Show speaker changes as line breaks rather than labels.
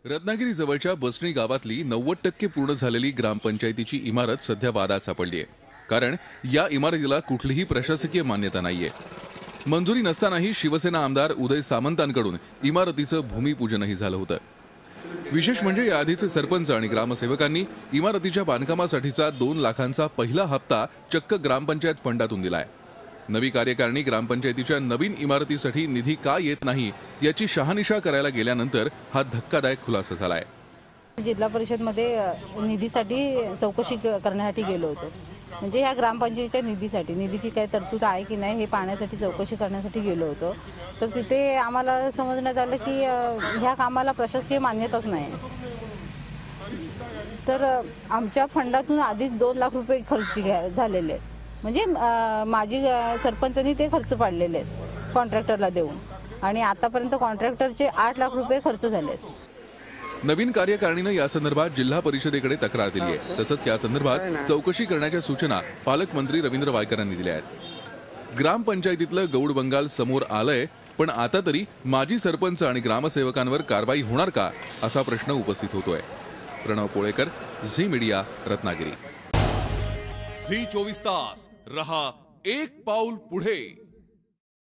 रत्नागिरी जवळच्या बसणी गावातली 90% पूर्ण झालेली ग्रामपंचायतीची इमारत सध्या वादात सापडली आहे। कारण या इमारतीला कुठलीही प्रशासकीय मान्यता नाहीये। मंजुरी नसतानाही शिवसेना आमदार उदय सामंतांकडून इमारतीचं भूमिपूजनही झालं होतं। विशेष म्हणजे या आधीचे सरपंच आणि ग्रामसेवकांनी इमारतीच्या बांधकामासाठीचा 2 लाखांचा पहिला हप्ता चक्क ग्रामपंचायत फंडातून दिलाय। नवी कार्यकारिणी ग्रामपंचायतीच्या नवीन इमारतीसाठी निधी का येत नाही याची शहानिशा करायला गेल्यानंतर हा धक्कादायक खुलासा झालाय।
जिल्हा परिषदमध्ये निधीसाठी चौकशी करण्यासाठी गेलो होतो। म्हणजे ह्या ग्रामपंचायतीच्या निधीची काय तरतूद आहे की नाही हे पाहण्यासाठी चौकशी करण्यासाठी गेलो होतो। तर तिथे आम्हाला समजण्यात आलं की ह्या कामाला प्रशासकीय मान्यताच नाही। तर आमच्या फंडातून आधीच 2 लाख रुपये खर्च झालेले आहेत। म्हणजे माझी सरपंचांनी ते खर्च पाडलेले आहेत कॉन्ट्रॅक्टरला देऊन आणि आतापर्यंत कॉन्ट्रॅक्टरचे 8 लाख रुपये खर्च झाले आहेत।
नवीन कार्यकारिणीनं या संदर्भात जिल्हा परिषदेकडे तक्रार दिली आहे। तसंच या संदर्भात चौकशी करण्याच्या सूचना पालकमंत्री रवींद्र वायकर यांनी दिल्या आहेत। ग्रामपंचायतीतलं गौड बंगाल समोर आलंय, पण आता तरी माजी सरपंच आणि ग्रामसेवकांवर कारवाई होणार का असा प्रश्न उपस्थित होतोय। प्रणव पोळेकर, झी मीडिया, रत्नागिरी।
झी 24 तास रहा एक पाऊल पुढे।